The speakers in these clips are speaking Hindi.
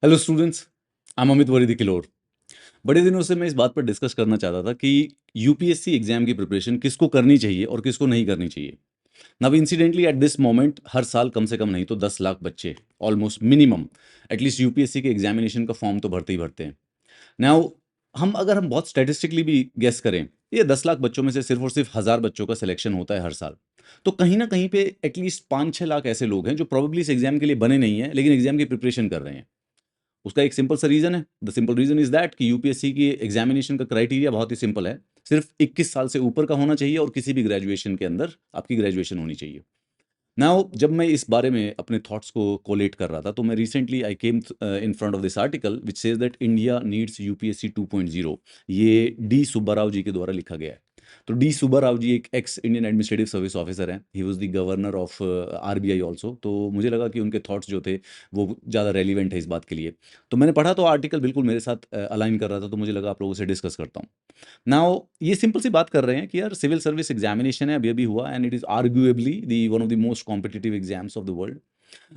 Hello students, I am Amit वरीद किलोर। बड़े दिनों से मैं इस बात पर डिस्कस करना चाहता था कि यूपीएससी एग्जाम की प्रिपरेशन किसको करनी चाहिए और किसको नहीं करनी चाहिए। Now incidentally at this moment हर साल कम से कम नहीं तो 10 लाख बच्चे ऑलमोस्ट मिनिमम एटलीस्ट यूपीएससी के एग्जामिनेशन का फॉर्म तो भरते ही भरते हैं। नाउ हम बहुत स्टैटिस्टिकली भी गेस करें, ये 10 लाख बच्चों में से सिर्फ और सिर्फ 1000 बच्चों का सिलेक्शन होता है हर साल। तो कहीं ना कहीं पे एटलीस्ट 5-6 लाख ऐसे लोग हैं जो प्रोबेबली इस एग्जाम के लिए बने नहीं हैं लेकिन एग्जाम की प्रिपरेशन कर रहे हैं। उसका एक सिंपल सा रीज़न है। The simple reason is that कि यूपीएससी की एग्ज़ामिनेशन का क्राइटेरिया बहुत ही सिंपल है। सिर्फ़ 21 साल से ऊपर का होना चाहिए और किसी भी ग्रेजुएशन के अंदर आपकी ग्रेजुएशन होनी चाहिए। नाउ जब मैं इस बारे में अपने थॉट्स को कोलेट कर रहा था, तो मैं recently I came in front of this article which says that India needs UPSC 2.0। ये डी सुब्बा राव जी के द्वारा लिखा गया है। तो डी सुब्बा राव जी एक ex Indian administrative service officer हैं। He was the governor of RBI also. तो मुझे लगा कि उनके थॉट्स जो थे वो ज़्यादा रेलेवेंट है इस बात के लिए। तो मैंने पढ़ा तो आर्टिकल बिल्कुल मेरे साथ अलाइन कर रहा था, तो मुझे लगा आप लोगों से डिस्कस करता हूँ। नाउ ये सिंपल सी बात कर रहे हैं कि यार सिविल सर्विस एग्जामिनेशन है, अभी-अभी हुआ and it is arguably the one of the most competitive exams of the world.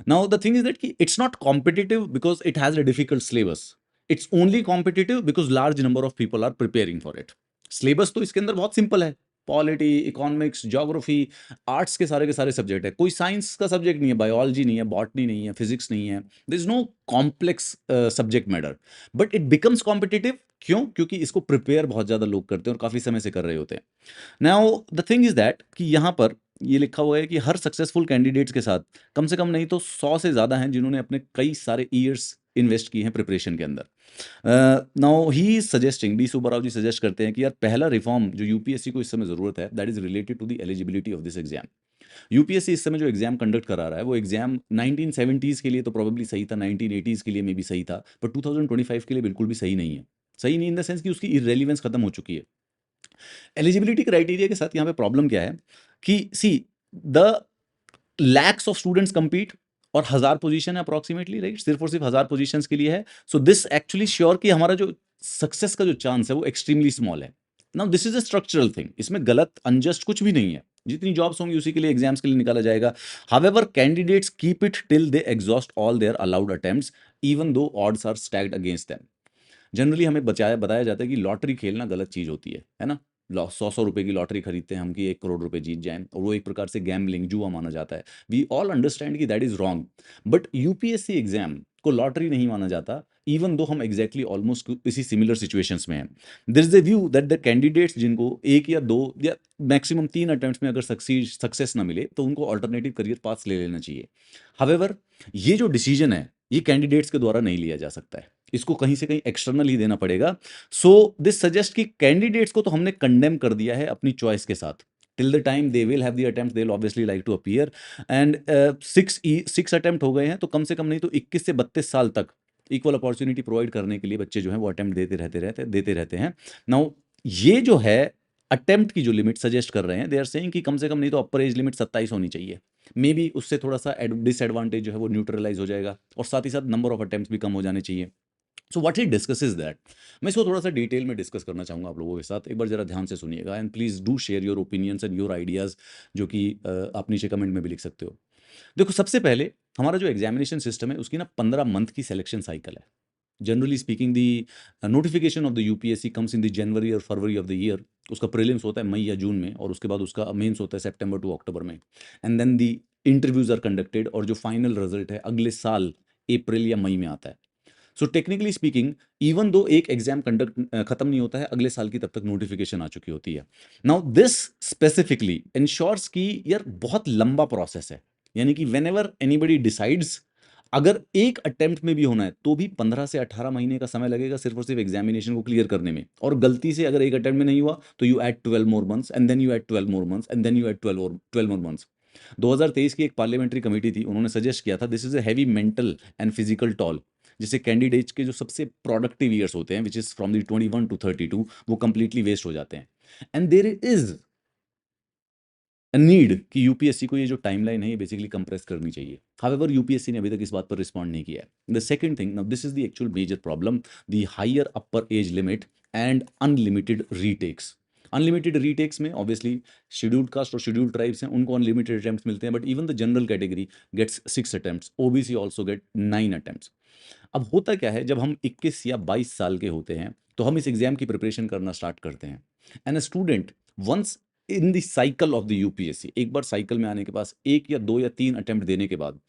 Now the thing is that कि it's not competitive because it has a difficult syllabus. It's only competitive because large number of people are preparing for it. Syllabus तो इसके अंदर बहुत सिंपल है। पॉलिटी, इकोनॉमिक्स, ज्योग्राफी, आर्ट्स के सारे सब्जेक्ट है। कोई साइंस का सब्जेक्ट नहीं है, बायोलॉजी नहीं है, बॉटनी नहीं है, फिजिक्स नहीं है। There is no complex subject matter. But it becomes competitive क्यों? क्योंकि इसको प्रिपेयर बहुत ज़्यादा लोग करते हैं और काफ़ी समय से कर रहे होते हैं। Now the thing is that कि यहाँ पर ये लिखा हुआ है कि हर सक्सेसफुल कैंडिडेट्स के साथ कम से कम नहीं तो 100 से ज़्यादा हैं जिन्होंने अपने कई सारे ईयर्स इन्वेस्ट किए हैं प्रिपरेशन के अंदर। Now he is suggesting, D Subbarao ji suggest करते हैं कि यार पहला रिफॉर्म जो यूपीएससी को इस समय ज़रूरत है that is related to the eligibility of this exam. UPSC इस समय जो एग्जाम कंडक्ट करा रहा है वो एग्जाम 1970s के लिए तो प्रोबेबली सही था, 1980s के लिए मे बी सही था, पर 2025 के लिए बिल्कुल भी सही नहीं है। सही नहीं इन द सेंस कि उसकी इर्रेलेवेंस खत्म हो चुकी है। एलिजिबिलिटी क्राइटेरिया के साथ यहाँ पे प्रॉब्लम क्या है कि see the lakhs of students compete और 1000 पोजीशन है अप्रोक्सीमेटली, राइट? सिर्फ और सिर्फ 1000 पोजीशंस के लिए है। सो दिस एक्चुअली श्योर कि हमारा जो सक्सेस का जो चांस है वो एक्सट्रीमली स्मॉल है। Now this is a structural thing, इसमें गलत अनजस्ट कुछ भी नहीं है। जितनी जॉब्स होंगी उसी के लिए एग्जाम्स के लिए निकाला जाएगा। However candidates keep it till they exhaust all their allowed attempts even though odds are stacked against them. Generally हमें बचाया बताया जाता है कि लॉटरी खेलना गलत चीज़ होती है ना? 100-100 रुपए की लॉटरी खरीदते हैं हम कि 1 करोड़ रुपए जीत जाएँ और वो एक प्रकार से गैम्बलिंग, जुआ माना जाता है। वी ऑल अंडरस्टैंड कि that is wrong. But UPSC exam को लॉटरी नहीं माना जाता, इवन दो हम एग्ज़ैक्टली ऑलमोस्ट इसी सिमिलर सिचुएशंस में हैं। There is a view that the candidates जिनको 1 या 2 या मैक्सिमम 3 अटेम्प्ट्स में अगर सक्सेस ना मिले, तो उनको अल्टरनेटिव करियर पाथ्स ले लेना चाहिए। हाउएवर ये जो डिसीजन है, ये कैंडिडेट्स के द्वारा नहीं लिया जा सकता है। इसको कहीं से कहीं एक्सटर्नल ही देना पड़ेगा। सो दिस सजेस्ट कि कैंडिडेट्स को तो हमने कंडेम कर दिया है अपनी चॉइस के साथ। Till the time they will have the attempt, they will obviously like to appear and 6 attempt हो गए हैं, तो कम से कम नहीं तो 21 से 32 साल तक इक्वल अपॉर्च्युनिटी प्रोवाइड करने के लिए बच्चे जो हैं वो अटेम्प्ट देते रहते हैं। नाउ ये जो है अटेम्प्ट की जो लिमिट सजेस्ट कर रहे हैं, दे आर सेइंग कि कम से कम नहीं तो अपर एज लिमिट 27 होनी चाहिए। मे बी उससे थोड़ा-सा डिसएडवांटेज जो है वो न्यूट्रलाइज़ हो जाएगा और साथ ही साथ नंबर ऑफ अटेम्प्ट्स भी कम हो जाने चाहिए। So what he discusses that, मैं इसको थोड़ा सा डिटेल में डिस्कस करना चाहूँगा आप लोगों के साथ। एक बार जरा ध्यान से सुनिएगा and please do share your opinions and your ideas, जो कि आप नीचे कमेंट में भी लिख सकते हो। देखो सबसे पहले हमारा जो एग्जामिनेशन सिस्टम है उसकी ना 15 मंथ की सिलेक्शन साइकिल है। Generally speaking the notification of the UPSC comes in the January और फरवरी ऑफ द ईयर। उसका प्रीलिम्स होता है मई या जून में और उसके बाद उसका मेंस होता है सितंबर टू अक्टूबर में। And then the interviews are conducted और जो फाइनल रिजल्ट है अगले साल अप्रैल या मई में आता है। So technically speaking even though एक एग्जाम कंडक्ट खत्म नहीं होता है, अगले साल की तब तक नोटिफिकेशन आ चुकी होती है। नाउ दिस स्पेसिफिकली इंश्योर्स कि यार बहुत लंबा प्रोसेस है, यानी कि वेन एवर एनीबडी डिसाइड्स अगर एक अटेम्प्ट में भी होना है तो भी 15 से 18 महीने का समय लगेगा सिर्फ और सिर्फ एग्जामिनेशन को क्लियर करने में। और गलती से अगर एक अटेम्प्ट में नहीं हुआ तो you add 12 more months and then you add 12 more months and then you add 12 more months. 2023 की एक पार्लियामेंट्री कमेटी थी, उन्होंने सजेस्ट किया था this is a heavy mental and physical toll, जिससे कैंडिडेट्स के जो सबसे प्रोडक्टिव ईयर्स होते हैं which is from the 21 to 32 वो कंप्लीटली वेस्ट हो जाते हैं। एंड देयर इज नीड कि यूपीएससी को ये जो टाइमलाइन है ये बेसिकली कंप्रेस करनी चाहिए। हाउएवर यूपीएससी ने अभी तक इस बात पर रिस्पॉन्ड नहीं किया है। The second thing, now this is the actual major problem, the higher upper age limit and unlimited retakes. Unlimited retakes में ऑब्वियसली शेड्यूल्ड कास्ट और शेड्यूल्ड ट्राइब्स हैं, उनको अनलिमिटेड अटेम्प्ट्स मिलते हैं, but even the general category gets 6 attempts, OBC also get 9 attempts. अब होता क्या है, जब हम 21 या 22 साल के होते हैं तो हम इस एग्जाम की प्रिपरेशन करना स्टार्ट करते हैं। And a student once in the cycle of the UPSC, एक बार साइकिल में आने के पास एक या दो या तीन अटेम्प्ट देने के बाद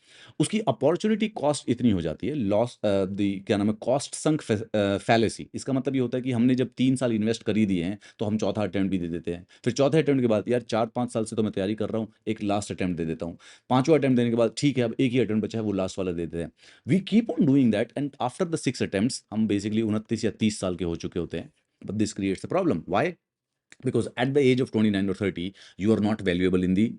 उसकी अपॉर्चुनिटी कॉस्ट इतनी हो जाती है, लॉस द क्या नाम है, कॉस्ट संक फैलेसी। इसका मतलब ये होता है कि हमने जब 3 साल इन्वेस्ट कर ही दिए हैं तो हम चौथा अटेम्प्ट भी दे देते हैं। फिर चौथे अटेम्प्ट के बाद यार 4-5 साल से तो मैं तैयारी कर रहा हूँ, एक लास्ट अटेम्प्ट दे देता हूँ। पांचवा अटेम्प्ट देने के बाद ठीक है अब एक ही अटेम्प्ट बचा है, वो लास्ट वाला दे देते हैं। We keep on doing that and after the 6 attempts हम बेसिकली 29 या 30 साल के हो चुके होते हैं। But this creates a problem. Why? Because at the age of 29 और 30 you are not valuable in the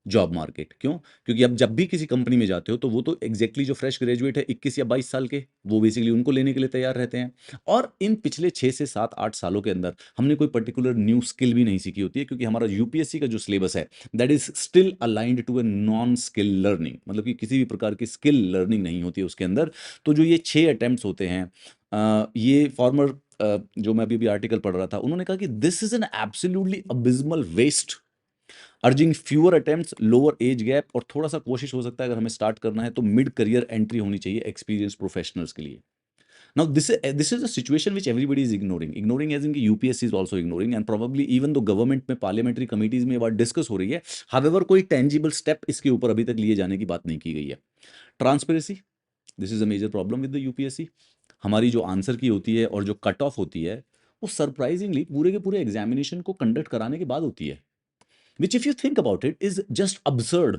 job market. क्यों? क्योंकि अब जब भी किसी कंपनी में जाते हो तो वो तो एग्जैक्टली जो फ्रेश ग्रेजुएट है 21 या 22 साल के, वो बेसिकली उनको लेने के लिए तैयार रहते हैं। और इन पिछले 6 से 7-8 सालों के अंदर हमने कोई पर्टिकुलर न्यू स्किल भी नहीं सीखी होती है, क्योंकि हमारा यूपीएससी का जो सिलेबस है that is still aligned to a non skill learning, मतलब कि किसी भी प्रकार की स्किल लर्निंग नहीं होती है उसके अंदर। तो जो ये 6 अटेम्प्ट्स होते हैं, ये फॉर्मर जो मैं अभी आर्टिकल पढ़ रहा था, उन्होंने कहा कि this is an absolutely abysmal waste, urging fewer attempts, lower age gap, और थोड़ा सा कोशिश हो सकता है अगर हमें स्टार्ट करना है तो मिड करियर एंट्री होनी चाहिए एक्सपीरियंस प्रोफेशनल्स के लिए। Now this is a situation which everybody is ignoring as in कि UPSC is also ignoring, and probably even though government में पार्लियामेंट्री कमिटीज में ये बात डिस्कस हो रही है, हावेवर कोई टेंजिबल स्टेप इसके ऊपर अभी तक लिए जाने की बात नहीं की गई है। Transparency, this is a major problem with the UPSC. हमारी जो आंसर की होती है और जो कट ऑफ होती है वो सरप्राइजिंगली पूरे के पूरे एग्जामिनेशन को कंडक्ट कराने के बाद होती है, which if you think about it is just absurd।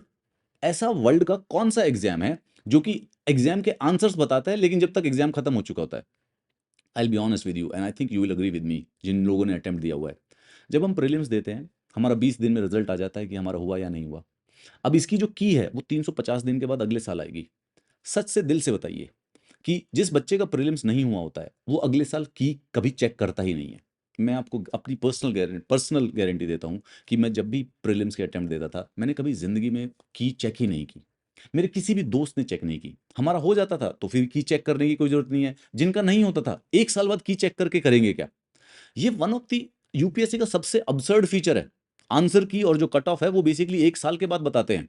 ऐसा वर्ल्ड का कौन सा एग्जाम है जो कि एग्जाम के आंसर्स बताता है लेकिन जब तक एग्जाम खत्म हो चुका होता है? I will be honest with you and I think you will agree with me, जिन लोगों ने अटेम्प्ट दिया हुआ है। जब हम प्रीलिम्स देते हैं हमारा 20 दिन में रिजल्ट आ जाता है कि हमारा हुआ या नहीं हुआ। अब इसकी जो की है वो 350 दिन के बाद अगले साल आएगी। सच से दिल से बताइए कि जिस बच्चे का प्रीलिम्स नहीं हुआ होता है वो अगले साल की कभी चेक करता ही नहीं है। मैं आपको अपनी पर्सनल गारंटी देता हूँ कि मैं जब भी प्रीलिम्स के अटेम्प्ट देता था मैंने कभी ज़िंदगी में की चेक ही नहीं की। मेरे किसी भी दोस्त ने चेक नहीं की। हमारा हो जाता था तो फिर की चेक करने की कोई ज़रूरत नहीं है, जिनका नहीं होता था 1 साल बाद की चेक करके करेंगे क्या? ये वन ऑफ द यूपीएससी का सबसे अब्सर्ड फीचर है। आंसर की और जो कट ऑफ है वो बेसिकली 1 साल के बाद बताते हैं।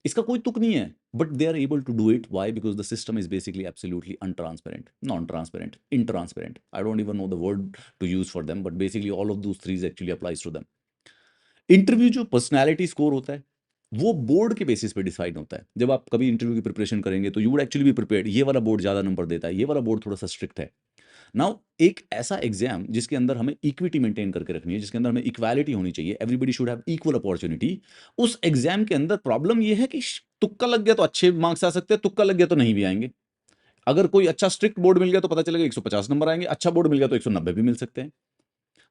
इसका कोई तुक नहीं है, but they are able to do it. Why? Because the system is basically absolutely untransparent, non transparent, intransparent. I don't even know the word to use for them, but basically all of those threes actually applies to them. Interview जो पर्सनैलिटी स्कोर होता है वो बोर्ड के बेसिस पे डिसाइड होता है। जब आप कभी इंटरव्यू की प्रिपरेशन करेंगे तो you would actually be prepared, ये वाला बोर्ड ज़्यादा नंबर देता है, ये वाला बोर्ड थोड़ा सा स्ट्रिक्ट है। नाउ एक ऐसा एग्जाम जिसके अंदर हमें इक्विटी मेंटेन करके रखनी है, जिसके अंदर हमें इक्वालिटी होनी चाहिए, everybody should have equal opportunity, उस एग्जाम के अंदर प्रॉब्लम ये है कि तुक्का लग गया तो अच्छे मार्क्स आ सकते हैं, तुक्का लग गया तो नहीं भी आएंगे। अगर कोई अच्छा स्ट्रिक्ट बोर्ड मिल गया तो पता चलेगा 150 नंबर आएंगे, अच्छा बोर्ड मिल गया तो 190 भी मिल सकते हैं।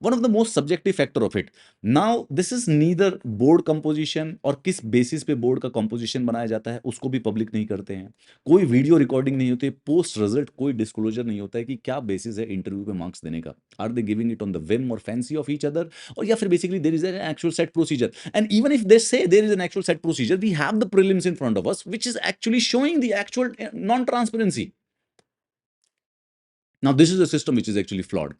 One of the most subjective factor of it. Now this is neither board composition, और किस बेसिस पे बोर्ड का कंपोजिशन बनाया जाता है उसको भी पब्लिक नहीं करते हैं। कोई वीडियो रिकॉर्डिंग नहीं होती, पोस्ट रिजल्ट कोई डिस्क्लोजर नहीं होता है कि क्या बेसिस है इंटरव्यू पे मार्क्स देने का। Are they giving it on the whim और फैंसी ऑफ ईच अदर, और या फिर basically there is an actual set procedure. And even if they say there is an actual set procedure, we have the prelims in front of us which is actually showing the actual non transparency. Now, this is a system which is actually flawed.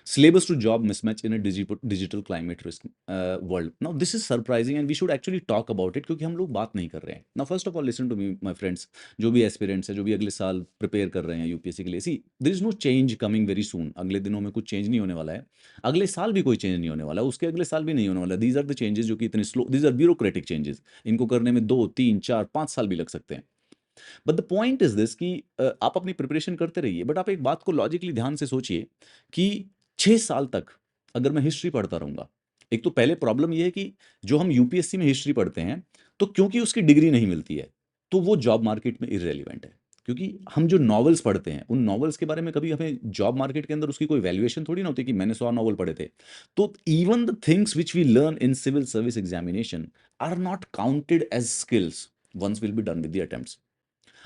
Syllabus to job mismatch in a digital climate risk world. Now, this is surprising and we should actually talk about it क्योंकि हम लोग बात नहीं कर रहे हैं. Now, first of all, listen to me, my friends. जो भी aspirants हैं, जो भी अगले साल prepare कर रहे हैं यूपीएससी के लिए, see, there is no change coming very soon. अगले दिनों में कुछ change नहीं होने वाला है. अगले साल भी कोई change नहीं होने वाला. उसके अगले साल भी नहीं होने वाला. These are the changes जो कि इतने slow. These are bureaucratic changes. इनको करने में 2, 3, 4, 5 साल भी लग सकते हैं. But the point is this कि आप अपनी प्रिपरेशन करते रहिए, बट आप एक बात को लॉजिकली ध्यान से सोचिए कि 6 साल तक अगर मैं हिस्ट्री पढ़ता रहूंगा, एक तो पहले प्रॉब्लम ये है कि जो हम यूपीएससी में हिस्ट्री पढ़ते हैं तो क्योंकि उसकी डिग्री नहीं मिलती है तो वो जॉब मार्केट में इररेलेवेंट है। क्योंकि हम जो नॉवेल्स पढ़ते हैं उन नॉवेल्स के बारे में कभी हमें जॉब मार्केट के अंदर उसकी कोई वैल्यूएशन थोड़ी ना होती कि मैंने 100 नॉवल पढ़े थे। तो even the things which we learn in civil service examination are not counted as skills once will be done with the attempts.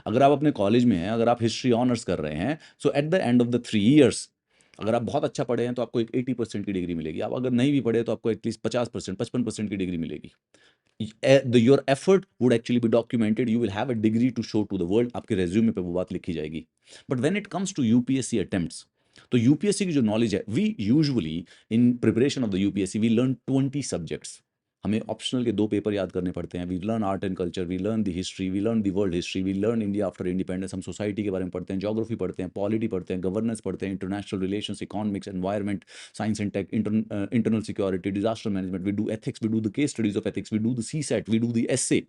अगर आप अपने कॉलेज में हैं, अगर आप हिस्ट्री ऑनर्स कर रहे हैं, so at the end of the 3 years अगर आप बहुत अच्छा पढ़े हैं तो आपको एक 80% की डिग्री मिलेगी। आप अगर नहीं भी पढ़े तो आपको एटलीस्ट 50%, 55% की डिग्री मिलेगी। Your effort would actually be documented, you will have a degree to show to the world, आपके रेज्यूमे पे वो बात लिखी जाएगी। But when it comes to UPSC attempts, तो यूपीएससी की जो नॉलेज है, we usually in preparation of the UPSC we learn 20 subjects. हमें ऑप्शनल के 2 पेपर याद करने पड़ते हैं। We learn art and culture, we learn the history, we learn the world history, we learn India after independence. हम सोसाइटी के बारे में पढ़ते हैं, ज्योग्राफी पढ़ते हैं, पॉलिटी पढ़ते हैं, गवर्नेंस पढ़ते हैं, international relations, economics, environment, science and tech, internal security, disaster management, we do ethics, we do the case studies of ethics, we do the CSAT, we do the essay,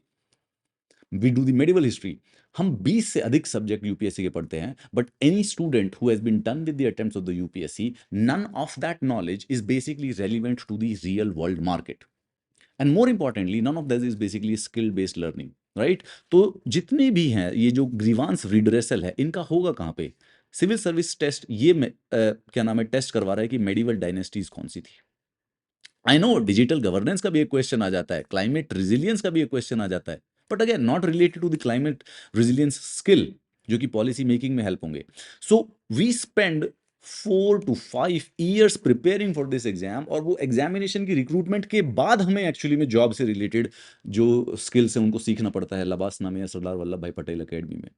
we do the medieval history. हम 20 से अधिक सब्जेक्ट यूपीएससी के पढ़ते हैं, but any student who has been done with the attempts of the UPSC, none of that knowledge is basically relevant to the real world market, and more importantly none of this is basically skill based learning, right? तो जितने भी हैं ये जो ग्रीवांस रिड्रेसल है, इनका होगा कहाँ पे? सिविल सर्विस टेस्ट ये क्या नाम है, टेस्ट करवा रहा है कि मेडिवल डायनेस्टीज कौन सी थी। आई नो डिजिटल गवर्नेंस का भी एक क्वेश्चन आ जाता है, क्लाइमेट रिजिलियंस का भी एक क्वेश्चन आ जाता है, but again not related to the climate resilience skill जो कि पॉलिसी मेकिंग में हेल्प होंगे। So we spend 4 to 5 years preparing for this exam, और वो एग्जामिनेशन की रिक्रूटमेंट के बाद हमें एक्चुअली में जॉब से रिलेटेड जो स्किल्स है उनको सीखना पड़ता है लबासना में या सरदार वल्लभ भाई पटेल अकेडमी में।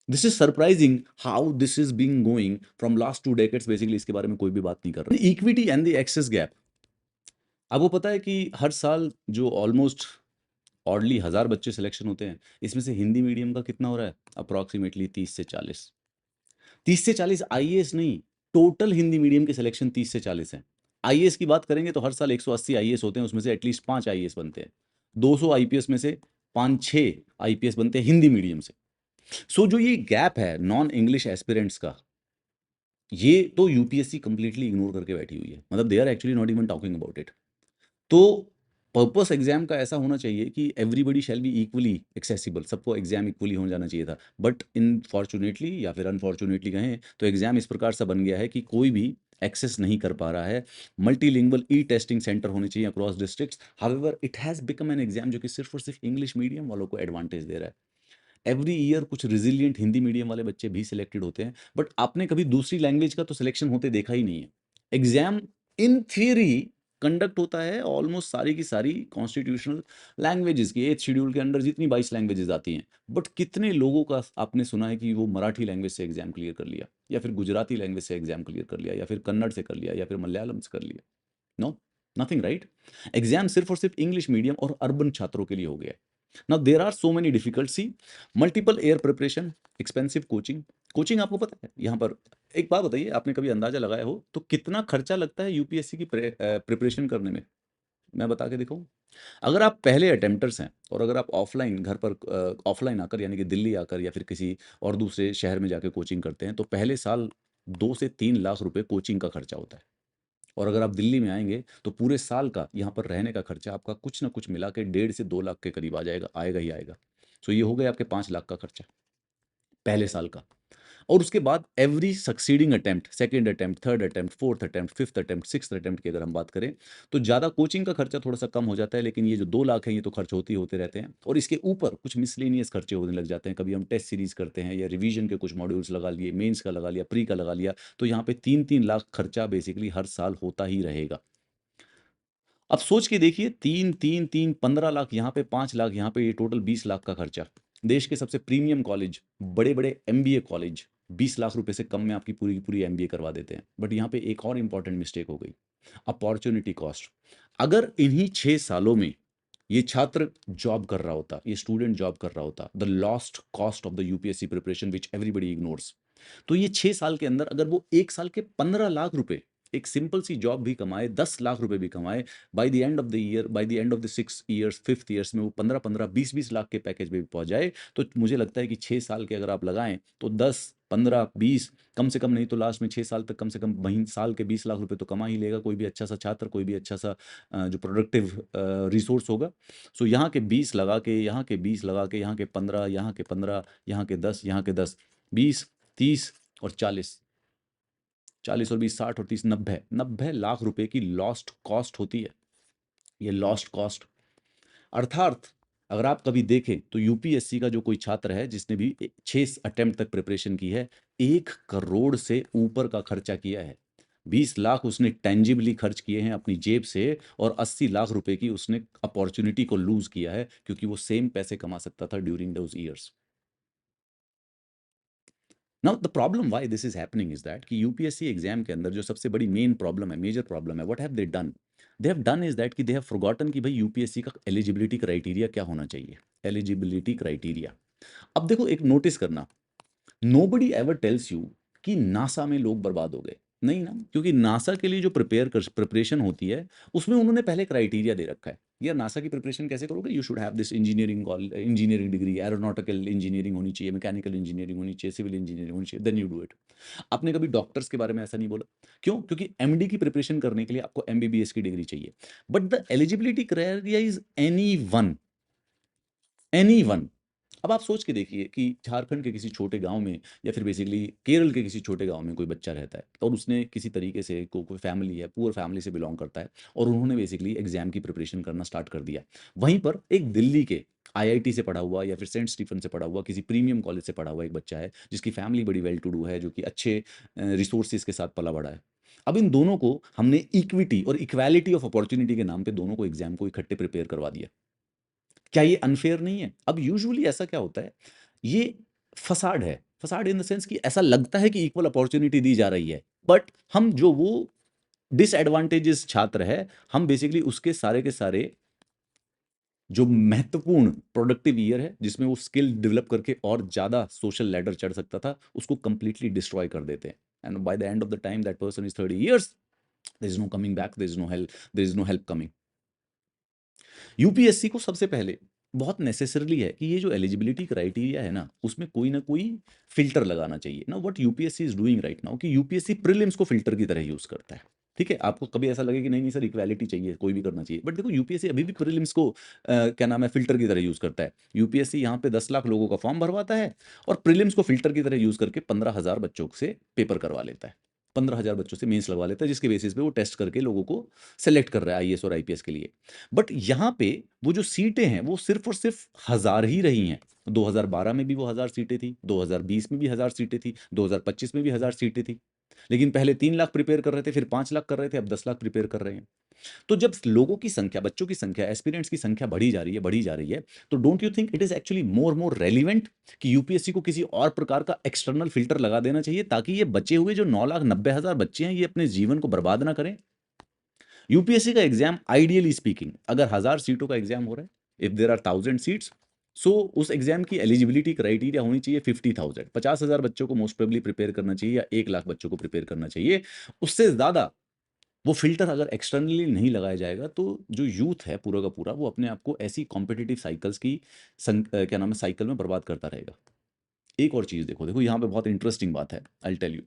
This is surprising how this is being going from last 2 decades। Basically इसके बारे में कोई भी बात नहीं कर रहा। Equity and the access gap, आपको पता है कि हर साल जो ऑलमोस्ट ऑडली 1000 बच्चे सिलेक्शन होते हैं, इसमें से हिंदी मीडियम का कितना हो रहा है? अप्रॉक्सीमेटली 30 से 40। 30 से 40 आईएएस नहीं, टोटल हिंदी मीडियम के सिलेक्शन 30 से 40 हैं। आईएएस की बात करेंगे तो हर साल 180 आईएएस होते हैं, उसमें से एटलीस्ट 5 आईएएस बनते हैं। 200 आईपीएस में से 5-6 आईपीएस बनते हैं हिंदी मीडियम से। सो जो ये गैप है नॉन इंग्लिश एस्पिरेंट्स का, ये तो यूपीएससी कंप्लीटली इग्नोर करके बैठी हुई है, मतलब they are actually not even talking about it. तो पर्पस एग्जाम का ऐसा होना चाहिए कि everybody shall be equally accessible, सबको एग्जाम इक्वली हो जाना चाहिए था, बट इनफॉर्चुनेटली या फिर अनफॉर्चुनेटली कहें तो एग्जाम इस प्रकार से बन गया है कि कोई भी एक्सेस नहीं कर पा रहा है। मल्टीलिंगुअल ई टेस्टिंग सेंटर होने चाहिए across districts, however it has become an exam जो कि सिर्फ और सिर्फ इंग्लिश मीडियम वालों को एडवांटेज दे रहा है। एवरी ईयर कुछ रिजिलियंट हिंदी मीडियम वाले बच्चे भी सिलेक्टेड होते हैं, बट आपने कभी दूसरी लैंग्वेज का तो सिलेक्शन होते देखा ही नहीं है। एग्जाम इन थियरी कंडक्ट होता है ऑलमोस्ट सारी की सारी कॉन्स्टिट्यूशनल लैंग्वेजेस की, 8th शेड्यूल के अंडर जितनी 22 लैंग्वेजेस आती हैं, बट कितने लोगों का आपने सुना है कि वो मराठी लैंग्वेज से एग्जाम क्लियर कर लिया, या फिर गुजराती लैंग्वेज से एग्जाम क्लियर कर लिया, या फिर कन्नड़ से कर लिया, या फिर मलयालम से कर लिया? No, nothing, right? एग्जाम सिर्फ और सिर्फ इंग्लिश मीडियम और अर्बन छात्रों के लिए हो गया है। Now there are so many difficulty, multiple year preparation, expensive coaching. Coaching आपको पता है यहाँ पर, एक बात बताइए, आपने कभी अंदाजा लगाया हो तो कितना खर्चा लगता है यूपीएससी की प्रिपरेशन करने में? मैं बता के दिखाऊं। अगर आप पहले अटेम्प्टर्स हैं और अगर आप ऑफलाइन घर पर ऑफलाइन आकर यानी कि दिल्ली आकर या फिर किसी और दूसरे शहर में जाके कोचिंग करते हैं, तो पहले साल 2 से 3 लाख रुपए कोचिंग का खर्चा होता है। और अगर आप दिल्ली में आएँगे, तो पूरे साल का यहाँ पर रहने का खर्चा आपका कुछ ना कुछ मिला के 1.5 से 2 लाख के करीब आ जाएगा, आएगा ही आएगा। सो ये हो गए आपके 5 लाख का खर्चा, पहले साल का। और उसके बाद every succeeding attempt, second attempt, third attempt, fourth attempt, fifth attempt, sixth attempt की अगर हम बात करें, तो ज़्यादा कोचिंग का खर्चा थोड़ा-सा कम हो जाता है, लेकिन ये जो 2 लाख है, ये तो खर्च होते ही होते रहते हैं। और इसके ऊपर कुछ मिसलेनियस खर्चे होने लग जाते हैं। कभी हम टेस्ट सीरीज़ करते हैं या रिवीजन के कुछ मॉड्यूल्स लगा लिए, मेंस का लगा लिया, प्री का लगा लिया, तो यहाँ पे 3-3 लाख खर्चा बेसिकली हर साल होता ही रहेगा। अब सोच के देखिए, 3, 3, 3, 15 लाख यहाँ पे, 5 लाख यहाँ पे, ये टोटल 20 लाख का खर्चा। देश के सबसे प्रीमियम कॉलेज, बड़े-बड़े एमबीए कॉलेज 20 लाख रुपए से कम में आपकी पूरी की पूरी एमबीए करवा देते हैं। बट यहाँ पे एक और इंपॉर्टेंट मिस्टेक हो गई, अपॉर्च्युनिटी कॉस्ट। अगर इन्हीं 6 सालों में ये छात्र जॉब कर रहा होता, ये स्टूडेंट जॉब कर रहा होता, the lost cost of the UPSC preparation which everybody ignores, तो ये 6 साल के अंदर अगर वो 1 साल के 15 लाख रुपए एक सिंपल सी जॉब भी कमाए, 10 लाख रुपए भी कमाए, bye the end of the year, bye the end of the 6 years, 5th years में वो 15-15, 20-20 लाख के पैकेज में भी पहुंच जाए, तो मुझे लगता है कि 6 साल के अगर आप लगाएं तो 10, 15, 20, कम से कम नहीं तो लास्ट में 6 साल तक कम से कम महीने साल के 20 लाख रुपए तो कमा ही लेगा कोई भी अच्छा सा छात्र, कोई भी अच्छा सा जो प्रोडक्टिव रिसोर्स होगा। सो यहाँ के 20 लगा के, यहाँ के 20 लगा के, यहाँ के 15, यहाँ के 15, यहाँ के 10, यहाँ के 10, 20, 30 और 40, 40 और 20, 60 और 30, 90 लाख रुपए की लॉस्ट कॉस्ट होती है। ये लॉस्ट कॉस्ट अर्थात अगर आप कभी देखें तो यूपीएससी का जो कोई छात्र है जिसने भी 6 अटेम्प्ट तक प्रिपरेशन की है, 1 करोड़ से ऊपर का खर्चा किया है। 20 लाख उसने टेंजिबली खर्च किए हैं अपनी जेब से, और 80 लाख रुपए की उसने अपॉर्चुनिटी को लूज किया है, क्योंकि वो सेम पैसे कमा सकता था during those years. Now the problem why this is happening is that कि यूपीएससी एग्जाम के अंदर जो सबसे बड़ी मेन प्रॉब्लम है, मेजर प्रॉब्लम है, what have they have done is that कि दे हैव फॉरगॉटन कि भाई यूपीएससी का एलिजिबिलिटी क्राइटेरिया क्या होना चाहिए। एलिजिबिलिटी क्राइटेरिया, अब देखो एक नोटिस करना, नोबडी एवर टेल्स यू कि नासा में लोग बर्बाद हो गए, नहीं ना, क्योंकि नासा के लिए जो प्रिपरेशन होती है उसमें उन्होंने पहले क्राइटेरिया दे रखा है, यार नासा की प्रिपरेशन कैसे करोगे, you should have this engineering degree, aeronautical engineering होनी चाहिए, मैकेनिकल इंजीनियरिंग होनी चाहिए, सिविल इंजीनियरिंग होनी चाहिए, देन यू डू इट। आपने कभी डॉक्टर्स के बारे में ऐसा नहीं बोला, क्यों, क्योंकि एमडी की प्रिपरेशन करने के लिए आपको एमबीबीएस की डिग्री चाहिए, but the eligibility criteria is any one. अब आप सोच के देखिए कि झारखंड के किसी छोटे गांव में या फिर बेसिकली केरल के किसी छोटे गांव में कोई बच्चा रहता है और उसने किसी तरीके से कोई फैमिली है, पुअर फैमिली से बिलोंग करता है, और उन्होंने बेसिकली एग्जाम की प्रिपरेशन करना स्टार्ट कर दिया। वहीं पर एक दिल्ली के आईआईटी से पढ़ा हुआ या फिर सेंट स्टीफन से पढ़ा हुआ किसी प्रीमियम कॉलेज से पढ़ा हुआ एक बच्चा है जिसकी फैमिली बड़ी वेल टू डू है, जो कि अच्छे रिसोर्सेज के साथ पला बड़ा है। अब इन दोनों को हमने इक्विटी और इक्वालिटी ऑफ अपॉर्चुनिटी के नाम पे दोनों को एग्जाम को इकट्ठे प्रिपेयर करवा दिया। क्या ये अनफेयर नहीं है? अब यूजुअली ऐसा क्या होता है, ये फसाड है, फसाड इन द सेंस कि ऐसा लगता है कि इक्वल अपॉर्चुनिटी दी जा रही है, बट हम जो वो डिसएडवांटेजेस छात्र है, हम बेसिकली उसके सारे के सारे जो महत्वपूर्ण प्रोडक्टिव ईयर है जिसमें वो स्किल डेवलप करके और ज्यादा सोशल लैडर चढ़ सकता था, उसको कंप्लीटली डिस्ट्रॉय कर देते हैं। And by the end of the time that person is 30 years, there is no coming back, there is no help coming. UPSC को सबसे पहले बहुत नेसेसरली है कि ये जो एलिजिबिलिटी क्राइटेरिया है ना, उसमें कोई ना कोई फिल्टर लगाना चाहिए ना। What UPSC is doing right now कि यूपीएससी प्रीलिम्स को फिल्टर की तरह यूज करता है। ठीक है, आपको कभी ऐसा लगे कि नहीं नहीं सर इक्वालिटी चाहिए, कोई भी करना चाहिए, बट देखो यूपीएससी अभी भी प्रीलिम्स को क्या नाम है, फिल्टर की तरह यूज करता है। यूपीएससी यहाँ पे 10 लाख लोगों का फॉर्म भरवाता है और प्रीलिम्स को फिल्टर की तरह यूज करके 15,000 बच्चों से पेपर करवा लेता है, 15,000 बच्चों से मेंस लगवा लेता है, जिसके बेसिस पे वो टेस्ट करके लोगों को सेलेक्ट कर रहा है आईएएस और आईपीएस के लिए। बट यहाँ पे वो जो सीटें हैं वो सिर्फ और सिर्फ 1000 ही रही हैं। 2012 में भी वो 1000 सीटें थी, 2020 में भी 1000 सीटें थी, 2025 में भी 1000 सीटें थी। लेकिन पहले 3 लाख प्रिपेयर कर रहे थे, फिर 5 लाख कर रहे थे, अब 10 लाख प्रिपेयर कर रहे हैं। तो जब लोगों की संख्या, बच्चों की संख्या, एस्पिरेंट्स की संख्या बढ़ी जा रही है, तो don't you think it is actually more relevant कि यूपीएससी को किसी और प्रकार का एक्सटर्नल फिल्टर लगा देना चाहिए, ताकि ये बचे हुए जो 9,90,000 बच्चे हैं ये अपने जीवन को बर्बाद ना करें। यूपीएससी का एग्जाम आइडियली स्पीकिंग अगर 1000 सीटों का एग्जाम हो रहा है, इफ देर आर 1000 सीट्स, सो उस एग्जाम की एलिजिबिलिटी क्राइटेरिया होनी चाहिए 50,000, 50,000 बच्चों को मोस्ट प्रोबेबली प्रिपेयर करना चाहिए या 1 लाख बच्चों को प्रिपेयर करना चाहिए। उससे ज्यादा वो फिल्टर अगर एक्सटर्नली नहीं लगाया जाएगा तो जो यूथ है पूरा का पूरा वो अपने आप को ऐसी कॉम्पिटिटिव साइकिल्स की क्या नाम है, साइकिल में बर्बाद करता रहेगा। एक और चीज देखो, देखो यहाँ पे बहुत इंटरेस्टिंग बात है, आई टेल यू।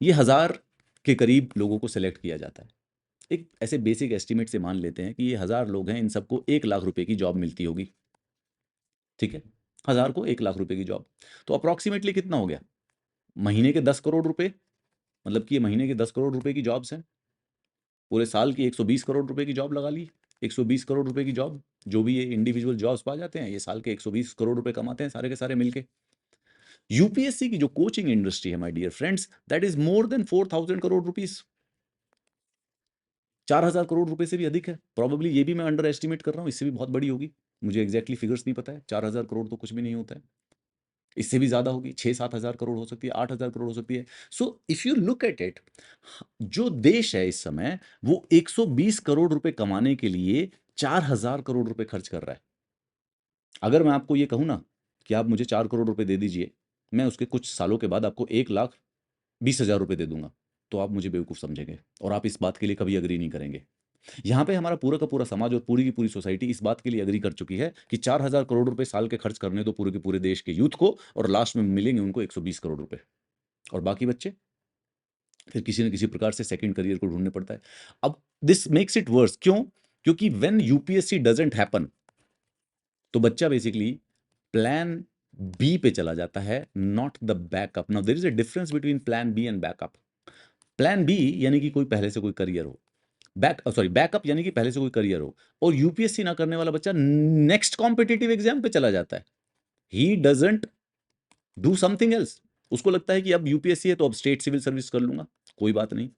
ये 1000 के करीब लोगों को सिलेक्ट किया जाता है। एक ऐसे बेसिक एस्टिमेट से मान लेते हैं कि ये 1000 लोग हैं, इन सबको 1 लाख रुपए की जॉब मिलती होगी। ठीक है, 1000 को 1 लाख रुपए की जॉब, तो अप्रोक्सीमेटली कितना हो गया, महीने के 10 करोड़ रुपए। मतलब कि ये महीने के 10 करोड़ रुपए की जॉब्स हैं, पूरे साल की 120 करोड़ रुपए की जॉब लगा ली। 120 करोड़ रुपए की जॉब, जो भी ये इंडिविजुअल जॉब्स पा जाते हैं, ये साल के 120 करोड़ रुपए कमाते हैं सारे के सारे मिलके। यूपीएससी की जो कोचिंग इंडस्ट्री है my dear friends, that is more than 4000 crore rupees. 4,000 crore रुपए से भी अधिक है प्रॉबेबली, ये भी मैं अंडर एस्टिमेट कर रहा हूँ, इससे भी बहुत बड़ी होगी। मुझे एग्जैक्टली फिगर्स नहीं पता है, 4,000 करोड़ तो कुछ भी नहीं होता है, इससे भी ज्यादा होगी, 6-7 हजार करोड़ हो सकती है, 8,000 करोड़ हो सकती है। So if you look at it, जो देश है इस समय वो 120 करोड़ रुपए कमाने के लिए 4,000 करोड़ रुपए खर्च कर रहा है। अगर मैं आपको ये कहूँ ना कि आप मुझे 4 करोड़ रुपए दे दीजिए, मैं उसके कुछ सालों के बाद आपको 1,20,000 रुपए दे दूंगा, तो आप मुझे बेवकूफ़ समझेंगे और आप इस बात के लिए कभी अग्री नहीं करेंगे। यहाँ पे हमारा पूरा का पूरा समाज और पूरी की पूरी सोसाइटी इस बात के लिए अग्री कर चुकी है कि 4,000 करोड़ रुपए साल के खर्च करने दो पूरे के पूरे देश के यूथ को, और लास्ट में मिलेंगे उनको 120 करोड़ रुपए, और बाकी बच्चे फिर किसी न किसी प्रकार से सेकंड करियर को ढूंढने पड़ता है। अब दिस मेक्स इट वर्स, क्यों, क्योंकि व्हेन यूपीएससी डजंट हैपन, तो बच्चा बेसिकली प्लान बी पे चला जाता है, not the backup. Now there is a difference between plan B and backup. Plan B यानी कि कोई पहले से कोई करियर हो, बैकअप यानी कि पहले से कोई करियर हो, और यूपीएससी ना करने वाला बच्चा नेक्स्ट कॉम्पिटिटिव एग्जाम पे चला जाता है। He doesn't do something else. उसको लगता है कि अब यूपीएससी है तो अब स्टेट सिविल सर्विस कर लूंगा, कोई बात नहीं,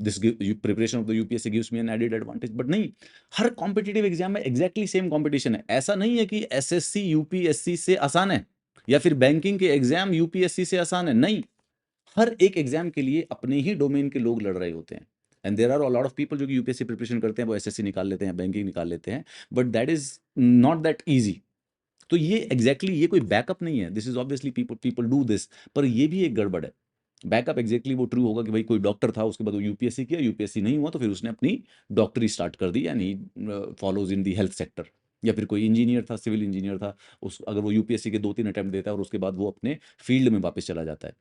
this preparation of the UPSC gives me an added advantage. But नहीं, हर कॉम्पिटिटिव एग्जाम में एग्जैक्टली सेम कंपटीशन है। ऐसा नहीं है कि एसएससी यूपीएससी से आसान है, या फिर बैंकिंग के एग्जाम यूपीएससी से आसान है? नहीं, हर एक एग्जाम के लिए अपने ही डोमेन के लोग लड़ रहे होते हैं। And there are a lot of people जो कि यूपीएससी प्रिपरेशन करते हैं, वो एसएससी निकाल लेते हैं, बैंकिंग निकाल लेते हैं, but that is not that easy. तो ये एग्जैक्टली ये कोई बैकअप नहीं है, this is obviously people people do this, पर ये भी एक गड़बड़ है। बैकअप एग्जैक्टली वो ट्रू होगा कि भाई कोई डॉक्टर था, उसके बाद वो यूपीएससी किया, यूपीएससी नहीं हुआ तो फिर उसने अपनी डॉक्टरी स्टार्ट कर दी, यानी follows in the health sector. या फिर कोई इंजीनियर था, सिविल इंजीनियर था, उस अगर वो यूपीएससी के 2-3 अटेम्प्ट देता है और उसके बाद वो अपने फील्ड में वापस चला जाता है।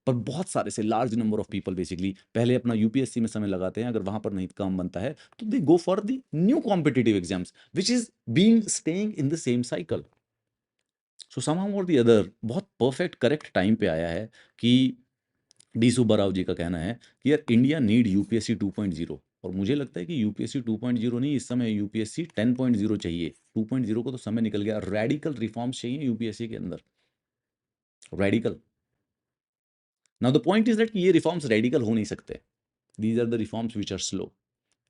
पर बहुत सारे से large number of people basically पहले अपना यूपीएससी में समय लगाते हैं, अगर वहां पर नहीं काम बनता है तो they go for the new competitive exams which is being staying in the same cycle. So somehow और द अदर बहुत परफेक्ट करेक्ट टाइम पे आया है कि डी सुब्बाराव जी का कहना है कि यार इंडिया नीड यूपीएससी 2.0, और मुझे लगता है कि यूपीएससी 2.0 नहीं, इस समय यूपीएससी 10.0 चाहिए। 2.0 को तो समय निकल गया, रेडिकल रिफॉर्म्स चाहिए यूपीएससी के अंदर, radical. Now the point is that कि ये रिफॉर्म्स रेडिकल हो नहीं सकते, these are the reforms which are slow.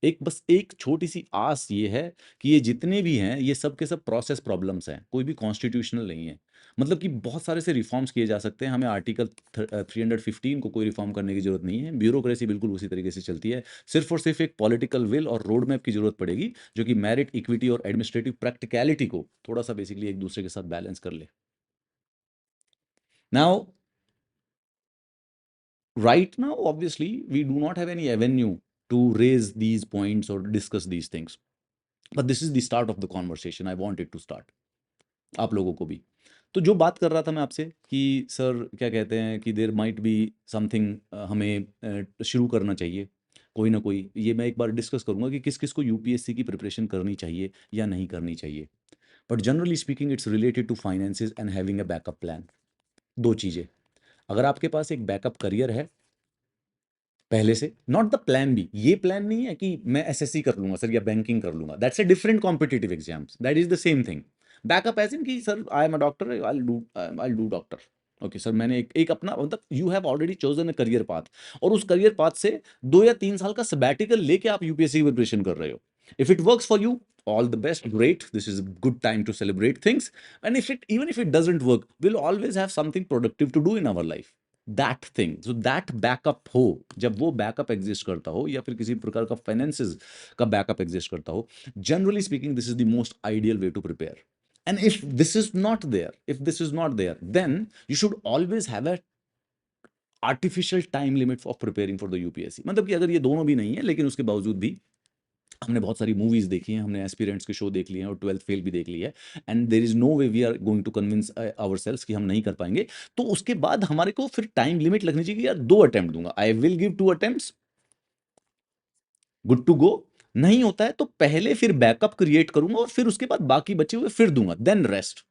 एक बस एक छोटी सी आस ये है कि ये जितने भी हैं ये सब के सब प्रोसेस प्रॉब्लम्स हैं, कोई भी कॉन्स्टिट्यूशनल नहीं है। मतलब कि बहुत सारे से रिफॉर्म्स किए जा सकते हैं, हमें आर्टिकल 315 को कोई रिफॉर्म करने की जरूरत नहीं है, ब्यूरोक्रेसी बिल्कुल उसी तरीके से चलती है। सिर्फ और सिर्फ एक पॉलिटिकल विल और रोड मैप की जरूरत पड़ेगी, जो कि मेरिट, इक्विटी और एडमिनिस्ट्रेटिव प्रैक्टिकलिटी को थोड़ा सा बेसिकली एक दूसरे के साथ बैलेंस कर ले। Now right now obviously we do not have any avenue to raise these points or discuss these things, but this is the start of the conversation I wanted to start आप लोगों को भी। तो जो बात कर रहा था मैं आपसे कि सर क्या कहते हैं कि देयर माइट बी समथिंग, हमें शुरू करना चाहिए कोई ना कोई। ये मैं एक बार डिस्कस करूंगा कि किस किस को यूपीएससी की प्रिपरेशन करनी चाहिए या नहीं करनी चाहिए। But generally speaking it's related to finances and having a backup plan. दो चीज़ें, अगर आपके पास एक बैकअप करियर है पहले से, नॉट द प्लान बी, ये प्लान नहीं है कि मैं एसएससी कर लूंगा सर या बैंकिंग कर लूंगा, that's a different competitive exams, that is the same thing. Backup as in कि sir I am a doctor, I do doctor. Okay sir, मैंने एक अपना मतलब you have already chosen a career path, और उस करियर पाथ से 2 या 3 साल का सबैटिकल लेके आप यूपीएससी की प्रिपरेशन कर रहे हो। If it works for you, all the best, great, this is a good time to celebrate things. And if it, even if it doesn't work, we'll always have something productive to do in our life, that thing. So that backup हो, जब वो बैकअप एग्जिस्ट करता हो या फिर किसी प्रकार का फाइनेंसेस का बैकअप एग्जिस्ट करता हो, generally speaking this is the most ideal way to prepare. And if this is not there, if this is not there, then you should always have a artificial time limit of preparing for the UPSC. मतलब कि अगर ये दोनों भी नहीं है लेकिन उसके बावजूद भी हमने बहुत सारी मूवीज देखी हैं, हमने एस्पिरेंट्स के शो देख लिए हैं और 12th फेल भी देख ली है, and there is no way we are going to convince ourselves कि हम नहीं कर पाएंगे। तो उसके बाद हमारे को फिर टाइम लिमिट लगनी चाहिए कि यार 2 अटेम्प्ट दूंगा, I will give 2 attempts, good to go. नहीं होता है तो पहले फिर बैकअप क्रिएट करूंगा और फिर उसके बाद बाकी बचे हुए फिर दूंगा, देन रेस्ट।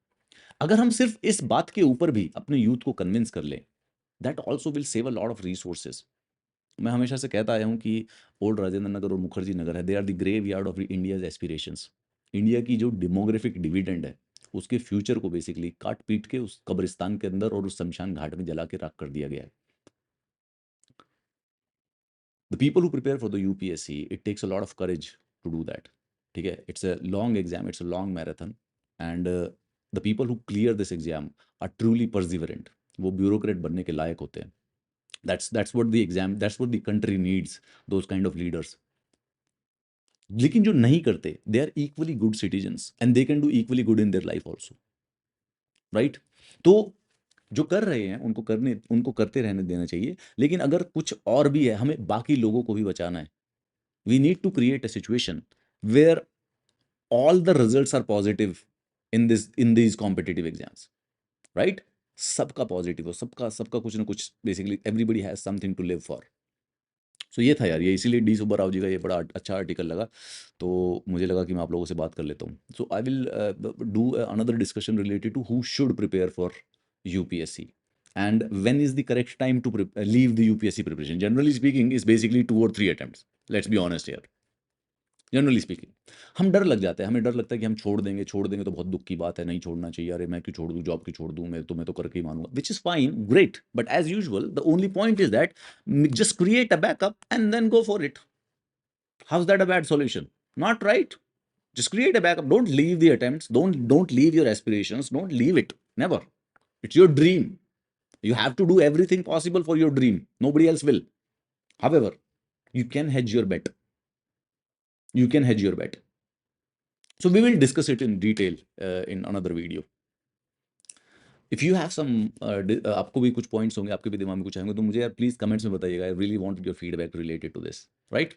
अगर हम सिर्फ इस बात के ऊपर भी अपने यूथ को कन्विंस कर लें, that also will save a lot of resources. मैं हमेशा से कहता आया हूँ कि ओल्ड राजेंद्र नगर और मुखर्जी नगर है, they are the graveyard of India's aspirations. India की जो डेमोग्राफिक डिविडेंड है, उसके फ्यूचर को बेसिकली काट पीट के उस कब्रिस्तान के अंदर और उस शमशान घाट में जला के राख कर दिया गया है। The people who prepare for the UPSC, it takes a lot of courage to do that. ठीक है, it's a long exam, it's a long marathon, and the people who clear this exam are truly perseverant. वो ब्यूरोक्रेट बनने के लायक होते हैं। that's what the exam, that's what the country needs, those kind of leaders। लेकिन जो नहीं करते, they are equally good citizens and they can do equally good in their life also, right. तो जो कर रहे हैं उनको करने, उनको करते रहने देना चाहिए। लेकिन अगर कुछ और भी है, हमें बाकी लोगों को भी बचाना है। We need to create a situation where all the results are positive in these competitive exams, right. सबका पॉजिटिव हो, सबका सबका कुछ ना कुछ, basically everybody has something to live for. So ये था यार, ये इसीलिए डी सुब्बाराव जी का ये बड़ा अच्छा आर्टिकल लगा, तो मुझे लगा कि मैं आप लोगों से बात कर लेता हूँ। So I will do another discussion related to who should prepare for UPSC and when is the correct time to leave the UPSC preparation. Generally speaking is basically 2 और 3 अटेम्प्ट्स, लेट्स बी ऑनेस्ट यार। जनरली स्पीकिंग हम डर लग जाते हैं, हमें डर लगता है कि हम छोड़ देंगे तो बहुत दुख की बात है, नहीं छोड़ना चाहिए, अरे मैं क्यों छोड़ दूं, जॉब क्यों छोड़ दूं, मैं तो करके ही मानूंगा, which is fine, great, but as usual the only point is that just create a backup and then go for it. How's that a bad solution? Not right. Just create a backup, don't leave the attempts, don't leave your aspirations, don't leave it, never. It's your dream. You have to do everything possible for your dream. Nobody else will. However, you can hedge your bet. You can hedge your bet. So we will discuss it in detail in another video. If you have some आपको भी कुछ पॉइंट्स होंगे, आपके भी दिमाग में कुछ आएंगे, तो मुझे यार प्लीज कमेंट्स में बताइएगा. I really wanted your feedback related to this, right?